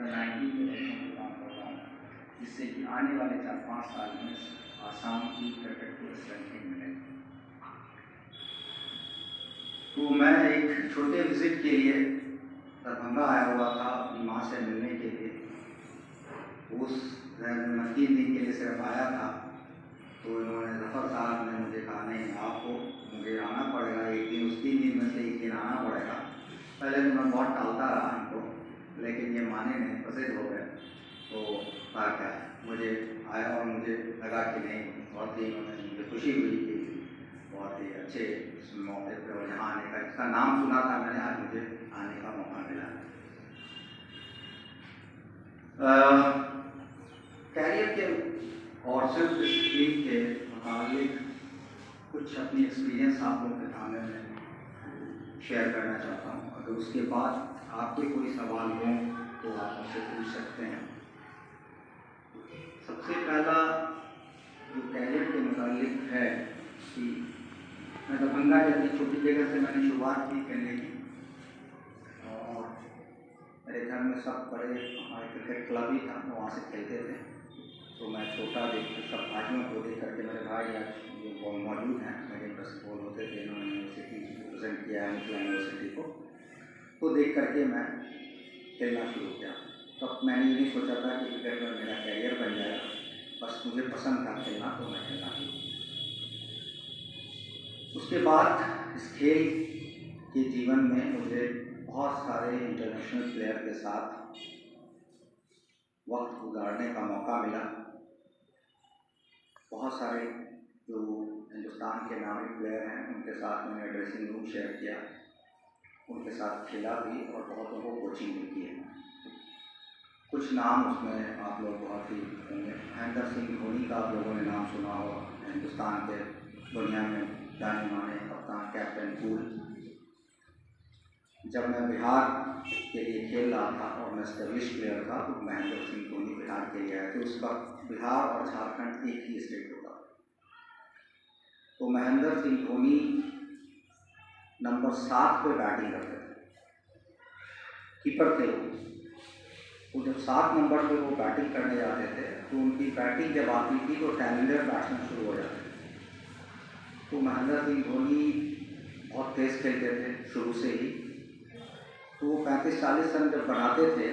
Nightie के बच्चों को काम कर रहा हूँ, जिससे कि आने वाले 4-5 साल में आसाम की क्रिकेट को रैंकिंग मिले। तो मैं एक छोटे विजिट के लिए दरभंगा आया हुआ था अपनी माँ से मिलने के लिए। उस मैं 3 दिन के लिए सिर्फ आया था, तो इन्होंने जफ़र साहब ने मुझे कहा नहीं आपको मुझे आना पड़ेगा, एक दिन उस 3 दिन में से एक दिन आना पड़ेगा। पहले तो मैं बहुत टालता रहा इनको, लेकिन ये माने नहीं, पसंद हो गए। तो क्या मुझे आया और मुझे लगा कि नहीं बहुत ही मुझे खुशी हुई कि बहुत ही अच्छे मौके पर और यहाँ आने का, इसका नाम सुना था मैंने, आज मुझे आने का मौका मिला। कैरियर के और सिर्फ इस फील्ड के मुताबिक कुछ अपनी एक्सपीरियंस आप लोगों के सामने में शेयर करना चाहता हूँ। अगर उसके बाद आपके कोई सवाल हों तो आप मुझसे पूछ सकते हैं। सबसे पहला जो कैरियर के मुताबिक है कि मैं दरभंगा जैसी छोटी जगह से मैंने शुरुआत की करने की, और मेरे घर में सब बड़े हमारे क्रिकेट क्लब ही था, वहाँ से खेलते थे। तो मैं छोटा देख सब भाइयों को देख करके, मेरे भाई आज जो बॉल मौजूद हैं मेरे बस बॉल होते थे, इन्होंने यूनिवर्सिटी रिप्रेजेंट किया है मिथिला यूनिवर्सिटी को, तो देख करके मैं खेलना शुरू किया। तब मैंने ये नहीं सोचा था कि क्रिकेट में मेरा कैरियर बन जाएगा, बस मुझे पसंद था खेलना, तो मैं खेलना शुरू किया। उसके बाद इस खेल के जीवन में मुझे बहुत सारे इंटरनेशनल प्लेयर के साथ वक्त गुजारने का मौका मिला। बहुत सारे जो हिंदुस्तान के नामी प्लेयर हैं उनके साथ मैंने ड्रेसिंग रूम शेयर किया, उनके साथ खेला भी और बहुत लोगों को कोचिंग भी की है। कुछ नाम उसमें आप लोग बहुत ही महेंद्र सिंह धोनी का आप लोगों ने नाम सुना हो, हिंदुस्तान के दुनिया में जाने माने कप्तान, कैप्टन, कूल। जब मैं बिहार के लिए खेल रहा था और मैं एस्टेब्लिश प्लेयर था, तो महेंद्र सिंह धोनी बिहार के लिए आए थे। उस वक्त बिहार और झारखंड एक ही स्टेट होता। तो महेंद्र सिंह धोनी नंबर 7 पे बैटिंग करते थे, कीपर थे वो। तो जब 7 नंबर पे वो बैटिंग करने जाते थे, तो उनकी बैटिंग जब आती थी तो टैलेंटेड बैट्समैन शुरू हो जाते थे। तो महेंद्र सिंह धोनी बहुत तेज़ खेलते थे शुरू से ही, तो वो 35-40 रन जब बनाते थे,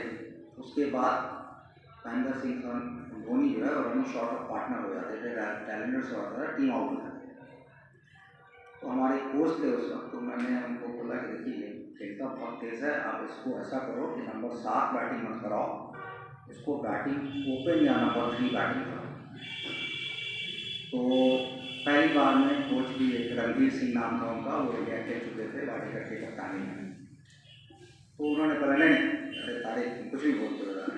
उसके बाद महेंद्र सिंह धोनी जो है वो रनिंग शॉट ऑफ पार्टनर हो जाते थे, टैलेंटेड से होता था, टीम आउट हो जाती। तो हमारे कोच थे उस वक्त, तो मैंने उनको बोला कि देखिए खेलता बहुत तेज़ है, आप इसको ऐसा करो कि नंबर 7 बैटिंग मत कराओ, इसको बैटिंग ओपन या नंबर 3 बैटिंग करो। तो पहली बार में कोच भी एक रणवीर सिंह नाम था उनका, वो इंडिया खेल चुके थे वाडेकर के कप्तानी में। तो उन्होंने कहा नहीं अरे तारीफ कुछ भी बोलते हो रहा है,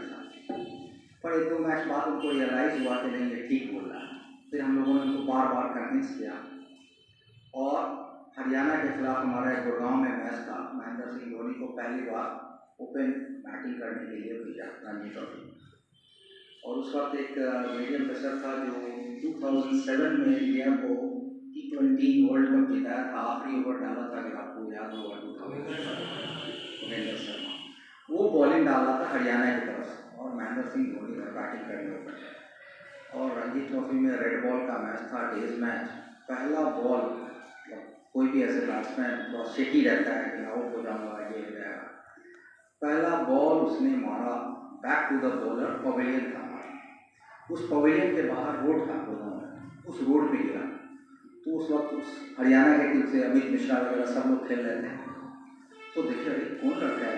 पर 1-2 मैच बाद उनको रियलाइज़ हुआ कि नहीं ये ठीक बोल रहा है। फिर हम लोगों ने उनको बार बार कन्विंस किया, और हरियाणा के खिलाफ हमारा एक गुड़गांव में मैच था। महेंद्र सिंह धोनी को पहली बार ओपन बैटिंग करने के लिए भेजा रणजी ट्रॉफी, और उस वक्त एक मीडियम पेसर था जो 2007 में इंडिया को T20 वर्ल्ड कप जिताया था। आखिरी ओवर डाला था, अगर आपको याद होगा, 2007 महेंद्र शर्मा वो बॉलिंग डाला था हरियाणा की तरफ से, और महेंद्र सिंह धोनी ने बैटिंग करने ऊपर। और रणजी ट्रॉफी में रेड बॉल का मैच था, डेज मैच। पहला बॉल कोई भी ऐसे बैट्समैन बहुत शेकी रहता है कि आउट हो जाऊंगा, ये हो जाएगा। पहला बॉल उसने मारा back to the bowler, pavilion था, उस पवेलियन के बाहर रोड था, उस रोड पे गिरा। तो उस वक्त उस हरियाणा के टीम से अमित मिश्रा वगैरह सब लोग खेल रहे थे। तो देखिए कौन लड़का है,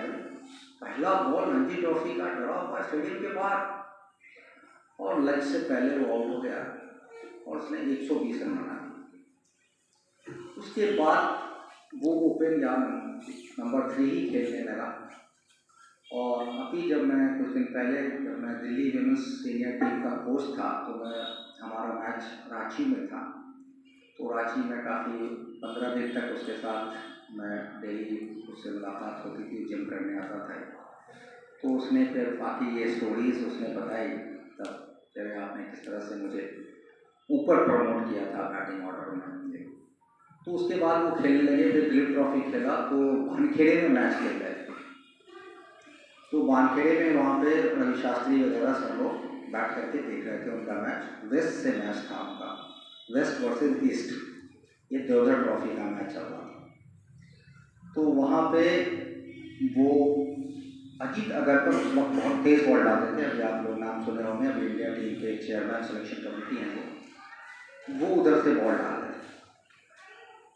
पहला बॉल रणजी ट्रॉफी का डरा हुआ स्टेडियम के बाहर, और लंच से पहले वो आउट हो गया, और उसने 120 रन बना दिए। उसके बाद वो ओपन या नंबर 3 ही खेलने लगा। और अभी जब मैं कुछ दिन पहले जब मैं दिल्ली विमेंस सीनियर टीम का कोच था, तो मैं हमारा मैच रांची में था। तो रांची में काफ़ी 15 दिन तक उसके साथ मैं डेली उससे मुलाकात होती थी, जिम करने आता था। तो उसने फिर बाकी ये स्टोरीज उसने बताई, तब जब आपने किस तरह से मुझे ऊपर प्रमोट किया था बैटिंग ऑर्डर में। तो उसके बाद वो खेलने लगे, फिर दिलीप ट्रॉफी खेला, तो वानखेड़े में मैच खेल रहे थे। तो वानखेड़े में वहाँ पे रवि शास्त्री वगैरह सब लोग बैठ करके देख रहे थे उनका मैच। वेस्ट से मैच था उनका, वेस्ट वर्सेस ईस्ट, ये देवधर ट्रॉफी का मैच चल रहा था। तो वहाँ पे वो अजीत अगरकर उस वक्त बहुत तेज बॉल डालते थे। अभी आप लोग नाम सुने होंगे, अभी इंडिया टीम के चेयरमैन सिलेक्शन कमेटी हैं वो उधर से बॉल डाल रहे थे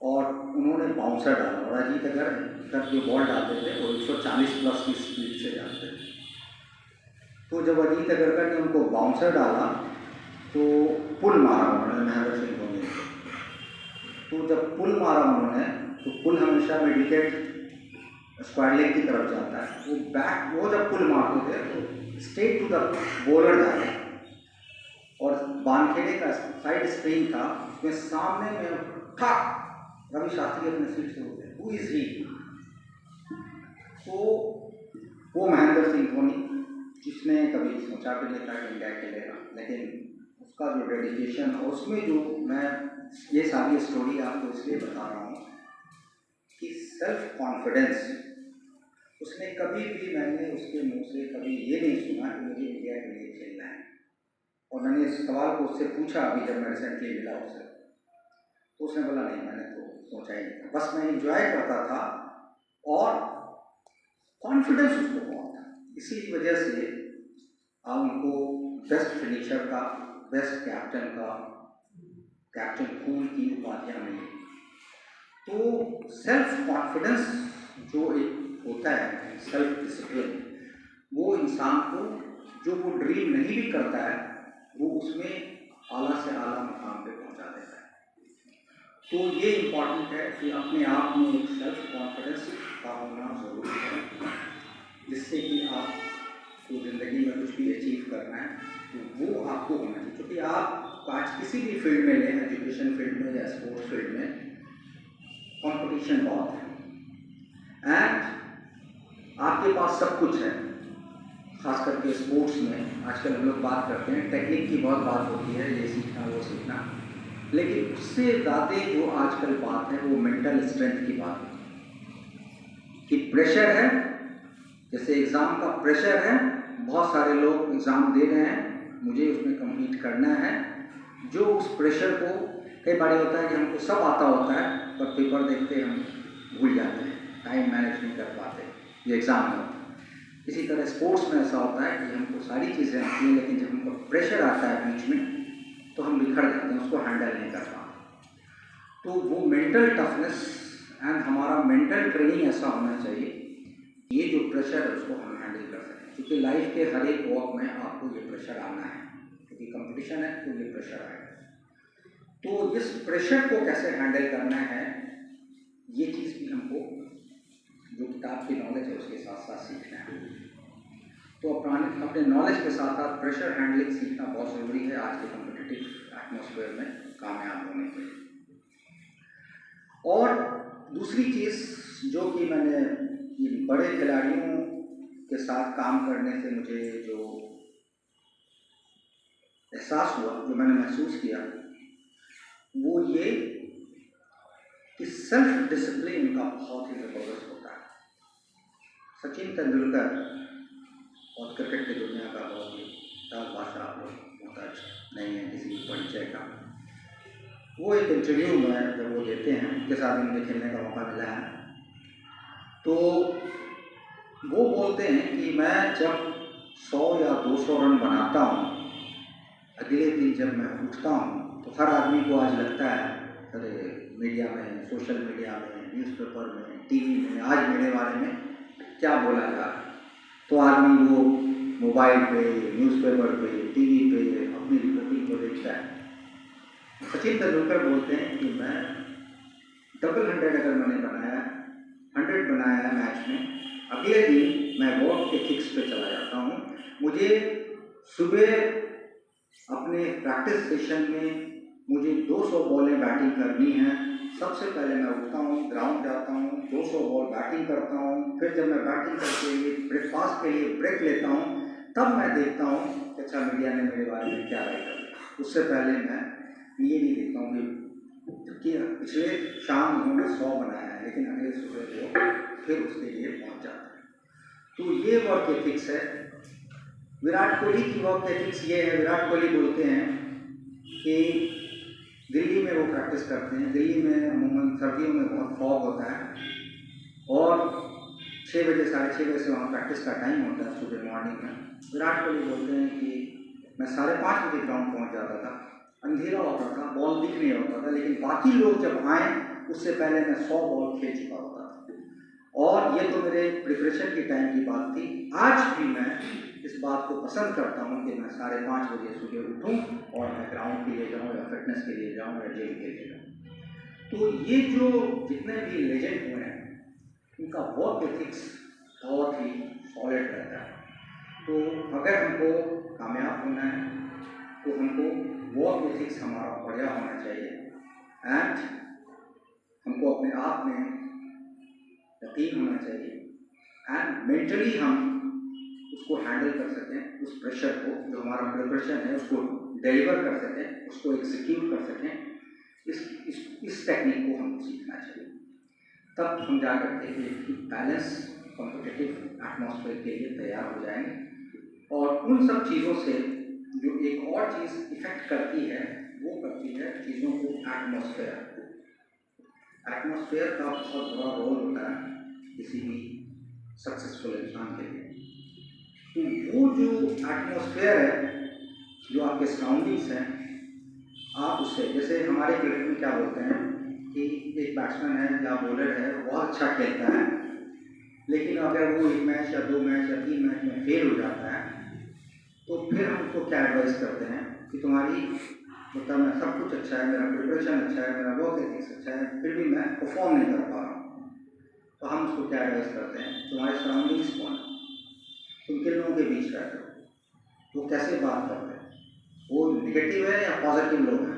और उन्होंने बाउंसर डाला और अजीत अगरकर जो बॉल डालते थे वो 140 प्लस की स्पीड से डालते थे। तो जब अजीत अगरकर ने उनको बाउंसर डाला तो पुल मारा उन्होंने महेंद्र सिंह धोनी को। तो जब पुल मारा उन्होंने, तो पुल हमेशा मिड विकेट स्क्वायर लेग की तरफ जाता है। वो जब पुल मारते थे तो स्ट्रेट टू द बॉलर जा रहे और वानखेड़े का साइड स्क्रीन था, उसमें सामने में ठक रवि शास्त्री अपने सीट से होते हैं, हु इज ही। तो वो महेंद्र सिंह धोनी जिसने कभी सोचा भी नहीं था कि इंडिया खेलेगा, लेकिन उसका जो डेडिकेशन और उसमें जो मैं ये सारी स्टोरी आपको इसलिए बता रहा हूँ कि सेल्फ कॉन्फिडेंस, उसने कभी भी, मैंने उसके मुंह से कभी ये नहीं सुना कि मुझे इंडिया के लिए खेलना है। और मैंने इस सवाल को उससे पूछा अभी जब मैं रिसेंटली मिला उससे, तो उसने बोला नहीं, मैंने तो सोचा ही नहीं था, बस मैं इंजॉय करता था और कॉन्फिडेंस उसको बहुत था। इसी वजह से आप उनको बेस्ट फिनिशर का, बेस्ट कैप्टन का, कैप्टन कूल की उपाधियाँ मिली। तो सेल्फ कॉन्फिडेंस जो एक होता है, सेल्फ डिसिप्लिन, वो इंसान को जो वो ड्रीम नहीं भी करता है वो उसमें आला से आला मुकाम पे पहुंचा देता है। तो ये इम्पॉर्टेंट है कि अपने आप में एक सेल्फ कॉन्फिडेंस का होना ज़रूरी है, जिससे कि आपको ज़िंदगी में कुछ भी अचीव करना है तो वो आपको होना चाहिए। क्योंकि आप आज किसी भी फील्ड में लें, एजुकेशन फील्ड में या स्पोर्ट्स फील्ड में, कंपटीशन बहुत है एंड आपके पास सब कुछ है। खास करके स्पोर्ट्स में आजकल हम लोग बात करते हैं, टेक्निक की बहुत बात होती है, ये सीखना वो सीखना, लेकिन उससे ज़्यादा जो आजकल बात है वो मेंटल स्ट्रेंथ की बात है कि प्रेशर है, जैसे एग्ज़ाम का प्रेशर है, बहुत सारे लोग एग्ज़ाम दे रहे हैं, मुझे उसमें कंप्लीट करना है। जो उस प्रेशर को, कई बार होता है कि हमको सब आता होता है पर पेपर देखते हम भूल जाते हैं, टाइम मैनेज नहीं कर पाते, ये एग्ज़ाम में होता है। इसी तरह स्पोर्ट्स में ऐसा होता है कि हमको सारी चीज़ें आती हैं, लेकिन जब हमको प्रेशर आता है बीच में तो हम बिखर जाते हैं, उसको हैंडल नहीं कर पाते। तो वो मेंटल टफनेस एंड हमारा मेंटल ट्रेनिंग ऐसा होना चाहिए, ये जो प्रेशर है उसको हम हैंडल कर सकें। क्योंकि लाइफ के हर एक वॉक में आपको ये प्रेशर आना है, क्योंकि कंपटीशन है तो ये प्रेशर आएगा। तो इस प्रेशर को कैसे हैंडल करना है, ये चीज़ भी हमको जो किताब की नॉलेज है उसके साथ साथ सीखना है। तो अपने नॉलेज के साथ साथ प्रेशर हैंडलिंग सीखना बहुत ज़रूरी है आज के कॉम्पिटिटिव एटमॉस्फेयर में कामयाब होने के लिए। और दूसरी चीज़ जो कि मैंने बड़े खिलाड़ियों के साथ काम करने से मुझे जो एहसास हुआ, जो मैंने महसूस किया, वो ये कि सेल्फ डिसिप्लिन उनका बहुत ही ज़बरदस्त होता है। सचिन तेंदुलकर और क्रिकेट की दुनिया का बहुत ही भाषा आप लोग बहुत अच्छा नहीं है किसी परिचय का। वो एक इंटरव्यू में जब वो देते हैं, उनके साथ मुझे खेलने का मौका मिला है, तो वो बोलते हैं कि मैं जब 100 या 200 रन बनाता हूँ, अगले दिन जब मैं उठता हूँ तो हर आदमी को आज लगता है, अरे मीडिया में, सोशल मीडिया में, न्यूज़पेपर में, टीवी में आज मेरे बारे में क्या बोला जा रहा है। तो आदमी वो मोबाइल पे, न्यूज़पेपर पे, टीवी पे अपनी रिपोर्टिंग को देखता है। सचिन तेंदुलकर बोलते हैं कि मैं डबल 100 अगर मैंने बनाया, 100 बनाया है मैच में, अगले दिन मैं वॉक के किक्स पे चला जाता हूँ। मुझे सुबह अपने प्रैक्टिस सेशन में मुझे 200 बॉलें बैटिंग करनी है। सबसे पहले मैं उठता हूँ, ग्राउंड जाता हूँ, 200 बॉल बैटिंग करता हूँ, फिर जब मैं बैटिंग करके ब्रेकफास्ट के लिए ब्रेक लेता हूँ, तब मैं देखता हूँ कि अच्छा मीडिया ने मेरे बारे में क्या राय कर। उससे पहले मैं ये नहीं देखता हूँ कि पिछले शाम उन्होंने 100 बनाया है, लेकिन अगले सुबह वो फिर उसके लिए पहुँच जाता है। तो ये वर्क एथिक्स है। विराट कोहली की वर्क एथिक्स ये है, विराट कोहली बोलते हैं कि दिल्ली में वो प्रैक्टिस करते हैं, दिल्ली में अमूमन सर्दियों में बहुत फॉग होता है और 6 बजे 6:30 से वहाँ प्रैक्टिस का टाइम होता है सुबह मॉर्निंग में। विराट कोहली बोलते हैं कि मैं 5:30 बजे ग्राउंड पहुँच जाता था, अंधेरा होता था, बॉल दिख नहीं होता था, लेकिन बाकी लोग जब आए उससे पहले मैं 100 बॉल खेल चुका होता था। और ये तो मेरे प्रिपरेशन की टाइम की बात थी। आज भी मैं इस बात को पसंद करता हूँ कि मैं 5:30 बजे सुबह उठूँ और मैं ग्राउंड के लिए जाऊँ या फिटनेस के लिए जाऊँ या जिम के लिए जाऊँ। तो ये जो जितने भी लेजेंड हुए हैं उनका वर्क एथिक्स बहुत ही सॉलिड रहता है। तो अगर हमको कामयाब होना है तो हमको वर्क एथिक्स हमारा बढ़िया होना चाहिए एंड हमको अपने आप में यकीन होना चाहिए एंड मेंटली हम उसको हैंडल कर सकें, उस प्रेशर को जो हमारा प्रिपरेशन है उसको डिलीवर कर सकें, उसको एग्जीक्यूट कर सकें। इस टेक्निक को हमको सीखना चाहिए, तब हम जा करके एक बैलेंस कॉम्पिटिटिव एटमॉस्फेयर के लिए तैयार हो जाएंगे। और उन सब चीज़ों से जो एक और चीज़ इफेक्ट करती है वो करती है चीज़ों को एटमॉस्फेयर का बहुत बड़ा रोल होता है किसी भी सक्सेसफुल इंसान के लिए। तो वो जो एटमॉस्फेयर है, जो आपके सराउंडिंग्स हैं, आप उससे, जैसे हमारे क्रिकेट में क्या बोलते हैं कि एक बैट्समैन है या बॉलर है बहुत अच्छा खेलता है, लेकिन अगर वो 1 मैच या 2 मैच या 3 मैच में फेल हो जाता है तो फिर हम उसको क्या एडवाइस करते हैं कि तुम्हारी मतलब मैं सब कुछ अच्छा है, मेरा प्रिपरेशन अच्छा है, मेरा वर्क एथिक्स अच्छा है, फिर भी मैं परफॉर्म नहीं कर पा रहा हूँ। तो हम उसको क्या एडवाइस करते हैं, तुम्हारे सराउंडिंग्स कौन है, तुम किन लोगों के बीच रहते हो, वो कैसे बात करते हैं, वो निगेटिव है या पॉजिटिव लोग हैं।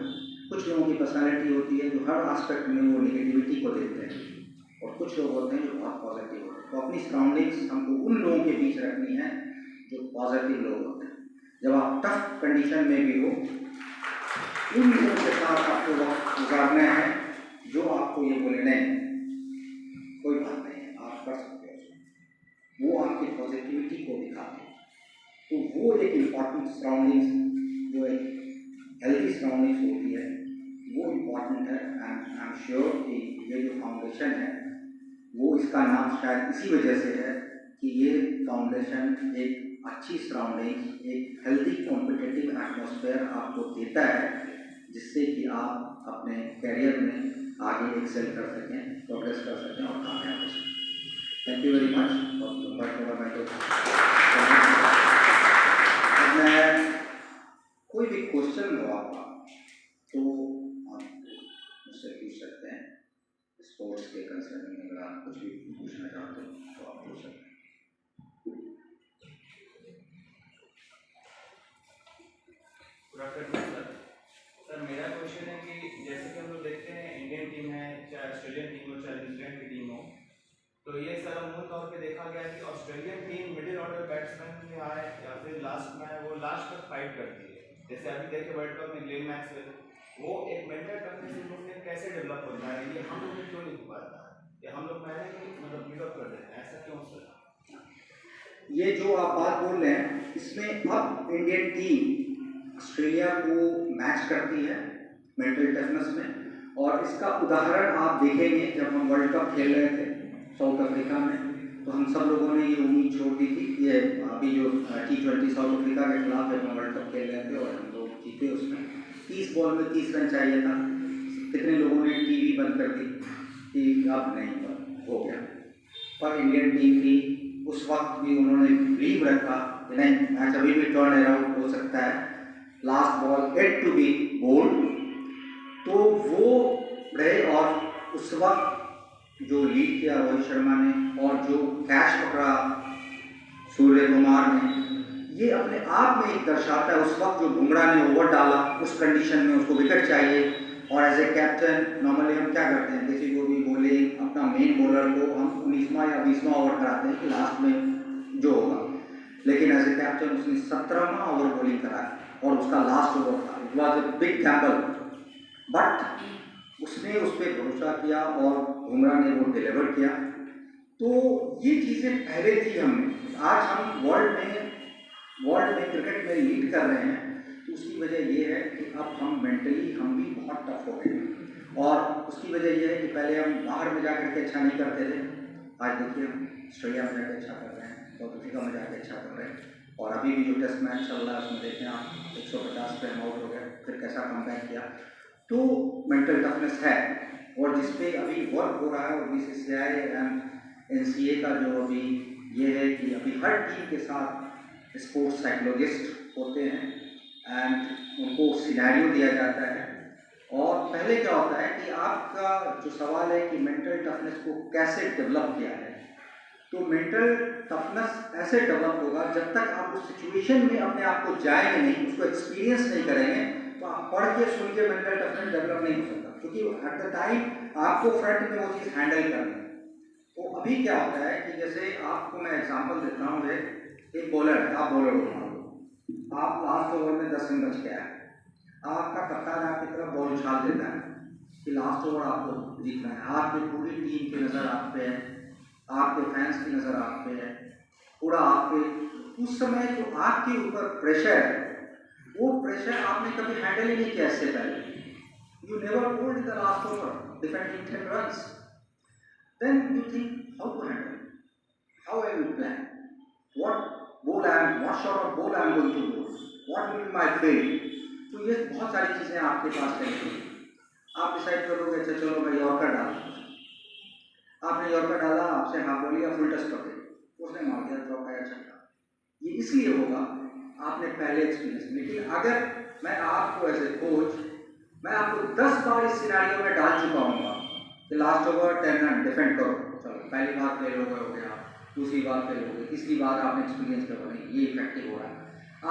कुछ लोगों की पर्सनालिटी होती है जो हर एस्पेक्ट में वो निगेटिविटी को देखते हैं और कुछ लोग होते हैं जो बहुत पॉजिटिव होते हैं। तो अपनी सराउंडिंग्स हमको उन लोगों के बीच रखनी है जो पॉजिटिव लोग होते हैं। जब आप टफ कंडीशन में भी हो, उन लोगों के साथ आपको वक्त गुजारना है जो आपको ये बोले नहीं कोई बात नहीं है, आप कर सकते हो, वो आपकी पॉजिटिविटी को दिखाते हैं। तो वो एक इम्पॉर्टेंट सराउंडिंग्स, जो एक हेल्दी सराउंडिंग्स होती है, वो इम्पॉर्टेंट है। एंड आई एम श्योर कि ये जो फाउंडेशन है वो, इसका नाम शायद इसी वजह से है कि ये फाउंडेशन एक अच्छी सराउंडिंग्स, एक हेल्दी कॉम्पिटिटिव एटमॉस्फेयर आपको देता है, जिससे कि आप अपने करियर में आगे एक्सेल कर सकें, प्रोग्रेस कर सकें और कामयाब हो सकें। Thank you very much. और मैं तो मैं कोई भी क्वेश्चन हो आपका तो आप मुझसे पूछ सकते हैं। स्पोर्ट्स के कंसर्न में अगर आप कुछ भी पूछना चाहते हो तो आप पूछ सकते हैं। सर मेरा क्वेश्चन है कि जैसे कि हम लोग देखते हैं इंडियन टीम है, चाहे ऑस्ट्रेलियन टीम हो, चाहे न्यूजीलैंड की टीम हो, तो ये सर अमूमन तौर पे देखा गया कि Australian team middle order batsman में आए या फिर लास्ट में आए, वो लास्ट तक फाइट करती है। जैसे अभी देखे वर्ल्ड कप में ग्लेन मैक्सवेल, वो एक मेंटल टफनेस इम्प्रूवमेंट कैसे डेवलप होता है, ये हम लोग में क्यों नहीं हो पाता है, या हम लोग पहले ही मतलब गिव अप कर देते हैं, ऐसा क्यों सर? ये जो आप बात बोल रहे हैं, इसमें अब इंडियन टीम ऑस्ट्रेलिया को मैच करती है मेंटल टफनेस में, और इसका उदाहरण आप देखेंगे जब हम वर्ल्ड कप खेल रहे थे साउथ अफ्रीका में, तो हम सब लोगों ने ये उम्मीद छोड़ दी थी। ये अभी जो T20 साउथ अफ्रीका के खिलाफ जब हम वर्ल्ड कप खेल रहे थे और हम लोग जीते, उसमें 30 बॉल में 30 रन चाहिए था। कितने लोगों ने टीवी बंद कर दी कि अब नहीं हो गया, पर इंडियन टीम की उस वक्त भी उन्होंने बिलीव रखा कि नहीं, मैच अभी भी टर्न अराउंड हो सकता है, last ball had to be bowled. तो वो रहे और उस वक्त जो लीड किया रोहित शर्मा ने और जो कैच पकड़ा सूर्य कुमार ने, ये अपने आप में एक दर्शाता है उस वक्त जो बुमराह ने ओवर डाला, उस कंडीशन में उसको विकेट चाहिए, और एज ए कैप्टन नॉर्मली हम क्या करते हैं, किसी को भी बोले अपना मेन बॉलर को हम 19वां या 20वां ओवर कराते हैं कि लास्ट में जो होगा, लेकिन एज ए कैप्टन उसने 17वां ओवर बॉलिंग कराया और उसका लास्ट ओवर था। It was a big Gamble, but उसने उस पर भरोसा किया और बुमराह ने वो डिलीवर किया तो ये चीज़ें पहले थी हमने, आज हम वर्ल्ड में क्रिकेट में लीड कर रहे हैं। तो उसकी वजह ये है कि अब हम मेंटली हम भी बहुत टफ हो गए हैं, और उसकी वजह ये है कि पहले हम बाहर में जाकर के अच्छा नहीं करते थे। आज देखिए हम ऑस्ट्रेलिया में जाकर अच्छा कर रहे हैं, साउथ अफ्रीका में जाकर अच्छा कर रहे हैं, और अभी भी जो टेस्ट मैच चल रहा है उसमें देखें आप 150 पे हम आउट हो गए, फिर कैसा कमबैक किया। तो मेंटल टफनेस है, और जिसपे अभी वर्क हो रहा है, और BCCI एंड NCA का जो अभी ये है कि अभी हर टीम के साथ स्पोर्ट्स साइकोलॉजिस्ट होते हैं एंड उनको सिनेरियो दिया जाता है। और पहले क्या होता है कि आपका जो सवाल है कि मेंटल टफनेस को कैसे डेवलप किया है, तो मेंटल टफनेस ऐसे डेवलप होगा जब तक आप उस सिचुएशन में अपने आप को जाएंगे नहीं, उसको एक्सपीरियंस नहीं करेंगे, तो आप पढ़ के सुन के मेंटल टफनेस डेवलप नहीं हो सकता, क्योंकि एट द टाइम आपको फ्रंट में वो चीज़ हैंडल करनी है। तो अभी क्या होता है कि जैसे आपको मैं एग्जांपल देता हूँ, एक बॉलर है, आप बॉलर हो, आप लास्ट ओवर में 10 रन बच गया है, आपका कप्तान आपकी तरफ बॉल उछाल देता है कि लास्ट ओवर आपको जीतना है, आपकी पूरी टीम की नज़र आप पे है, आपके फैंस की नज़र आप पे है, पूरा आपके उस समय जो आपके ऊपर प्रेशर है, वो प्रेशर आपने कभी हैंडल ही नहीं किया इससे पहले। You never hold the last over defending 10 runs, then you think how to handle, how I will plan, what sort of ball I am going to bowl, what will be my field। तो ये बहुत सारी चीज़ें आपके पास रहेंगी। आप decide करोगे अच्छा चलो मैं यॉर्कर डालूँ, आपने यॉर्कर डाला, आपसे हाफ बॉल या फुल टच पकड़े, उसने मार दिया, ड्रॉप आया, छक्का। ये इसलिए होगा आपने पहले एक्सपीरियंस। लेकिन अगर मैं आपको एज ए कोच, मैं आपको 10 बार इस सिनेरियो में डाल चुका हूँ कि लास्ट ओवर 10 रन डिफेंड करो, चलो पहली बार फेल हो गया, दूसरी बार फेल हो गई, तीसरी बार आपने एक्सपीरियंस करवा नहीं, ये इफेक्टिव हो रहा है।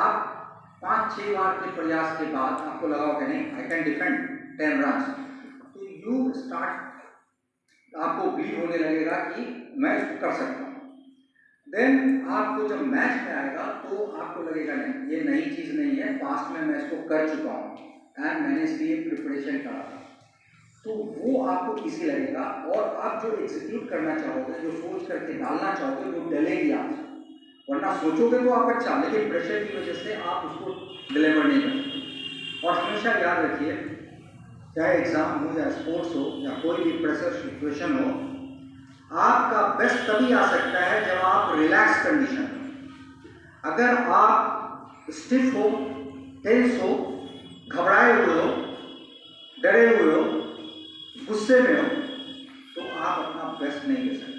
आप 5-6 बार के प्रयास के बाद आपको लगा कि नहीं आई कैन डिफेंड 10 रन, तो यू स्टार्ट, आपको बिलीव होने लगेगा कि मैं इसको कर सकता हूँ। देन आपको जब मैच में आएगा तो आपको लगेगा नहीं ये नई चीज़ नहीं है, पास्ट में मैं इसको कर चुका हूँ एंड मैंने इसलिए प्रिपरेशन करा था, तो वो आपको इजी लगेगा। और आप जो एग्जीक्यूट करना चाहोगे, जो सोच करके डालना चाहोगे, वो डलेगी आपसे, वरना सोचोगे तो आप अच्छा, लेकिन प्रेशर की वजह से आप उसको डिलीवर नहीं कर सकते। और हमेशा याद रखिए, चाहे एग्जाम हो या स्पोर्ट्स हो या कोई भी प्रेशर सिचुएशन हो, आपका बेस्ट तभी आ सकता है जब आप रिलैक्स कंडीशन हो। अगर आप स्टिफ हो, टेंस हो, घबराए हुए हो, डरे हुए हो, गुस्से में हो, तो आप अपना बेस्ट नहीं दे सकते।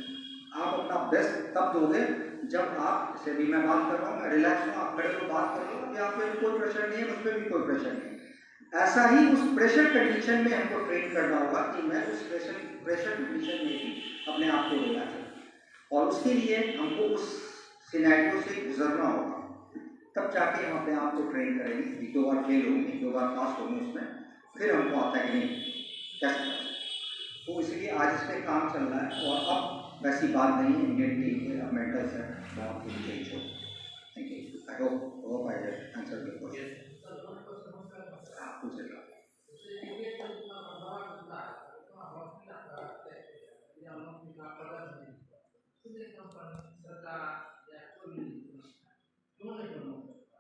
आप अपना बेस्ट तब दोगे जब आप, जैसे भी मैं बात कर रहा हूँ, मैं रिलैक्स हूँ, आप खड़े हो बात कर रहे हो, आप पे कोई प्रेशर नहीं है, मुझ पर भी कोई प्रेशर नहीं है। ऐसा ही उस प्रेशर कंडीशन में हमको ट्रेन करना होगा कि मैं उस प्रेशर कंडीशन में भी अपने आप को रिलैक्स करूँ, और उसके लिए हमको उस सिनेरियो से गुजरना होगा, तब जाके हम अपने आप को ट्रेन करेंगे। 1-2 बार फेल होंगे, 1-2 बार पास होंगे, उसमें फिर हमको आता है कि नहीं कैसे। तो इसलिए आज इस पर काम चल रहा है, और अब वैसी बात नहीं है इंडियन टीम के, अब मेंटल सेट बहुत ही चेंज हो। Thank you, I hope I answer the question. पूछेगा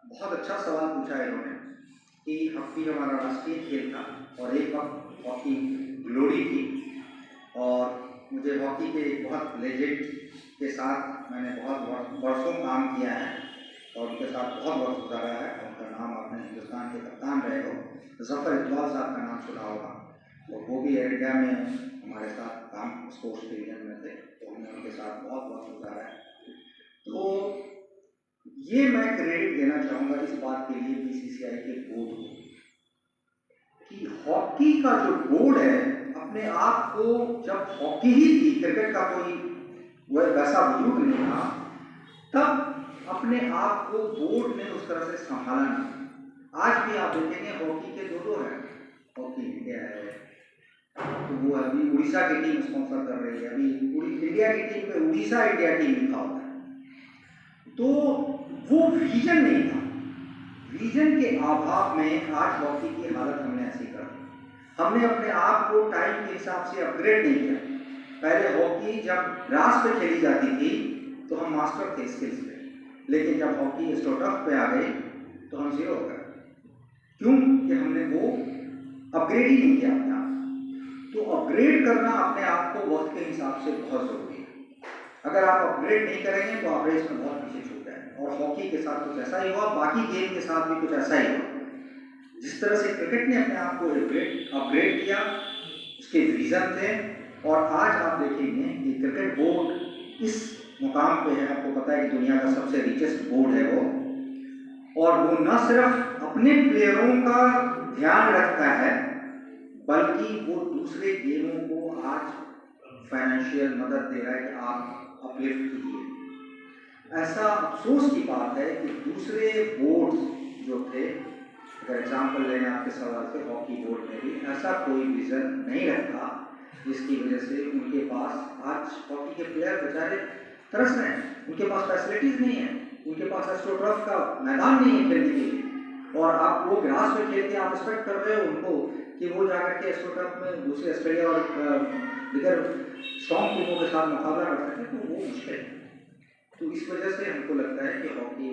बहुत अच्छा सवाल पूछा है इन्होंने कि हॉकी हमारा राष्ट्रीय खेल था, और एक वक्त हॉकी ग्लोरी थी, और मुझे हॉकी के एक बहुत लेजेंड के साथ मैंने बहुत वर्षों काम किया है, और उनके साथ बहुत वक्त गुजारा है। उनका नाम आपने हिंदुस्तान के कप्तान रहे हो, ज़फ़र इकबाल साहब का नाम सुना होगा, और वो भी इंडिया में हमारे साथ काम स्पोर्ट्स डिवीजन में थे, तो हमने उनके साथ बहुत वक्त गुजारा है। तो ये मैं क्रेडिट देना चाहूँगा इस बात के लिए BCCI के बोर्ड को, कि हॉकी का जो बोर्ड है अपने आप को, जब हॉकी ही थी, क्रिकेट का कोई वह वैसा वजूद नहीं था, तब अपने आप को बोर्ड ने उस तरह से संभाला नहीं। आज भी आप देखेंगे हॉकी के 2 हैं, हॉकी इंडिया है, तो वो अभी उड़ीसा की टीम स्पॉन्सर कर रही है, अभी पूरी इंडिया की टीम पे उड़ीसा इंडिया टीम लिखा होता है। तो वो विजन नहीं था, विजन के अभाव में आज हॉकी की हालत हमने ऐसी कर दी। हमने अपने आप को टाइम के हिसाब से अपग्रेड नहीं किया, पहले हॉकी जब ग्रास पे खेली जाती थी तो हम मास्टर थे स्किल्स पे, लेकिन जब हॉकी स्ट्रोटर्फ पे आ गई तो हम जीरो हो गए। क्यों? कि हमने वो अपग्रेड ही नहीं किया अपने आप। तो अपग्रेड करना अपने आप को वक्त के हिसाब से बहुत जरूरी है। अगर आप अपग्रेड नहीं करेंगे तो आप रेस में बहुत पीछे छूट जाएंगे। और हॉकी के साथ कुछ ऐसा ही हुआ, बाकी गेम के साथ भी कुछ ऐसा ही हुआ। जिस तरह से क्रिकेट ने अपने आप को अपग्रेड किया, उसके रीजन थे, और आज आप देखेंगे कि क्रिकेट बोर्ड इस मुकाम पे है। आपको पता है कि दुनिया का सबसे रिचेस्ट बोर्ड है वो, और वो न सिर्फ अपने प्लेयरों का ध्यान रखता है बल्कि वो दूसरे गेमों को आज फाइनेंशियल मदद दे रहा है कि आप अपलिफ्ट कीजिए। ऐसा अफसोस की बात है कि दूसरे बोर्ड जो थे, अगर एग्जाम्पल लें आपके सवाल से, हॉकी बोर्ड में भी ऐसा कोई विजन नहीं रखता, जिसकी वजह से उनके पास आज हॉकी के प्लेयर बेचारे तरस रहे हैं। उनके पास फैसिलिटीज़ नहीं है, उनके पास एस्ट्रोटर्फ का मैदान नहीं है खेलने के लिए, और आप वो ग्रास में खेल के आप एक्सपेक्ट कर रहे हो उनको कि वो जाकर के एस्ट्रोटर्फ में दूसरे ऑस्ट्रेलिया और दीगर स्ट्रॉन्ग टीमों के साथ मुकाबला कर सकें, तो वो मुश्किल है। तो इस वजह से हमको लगता है कि हॉकी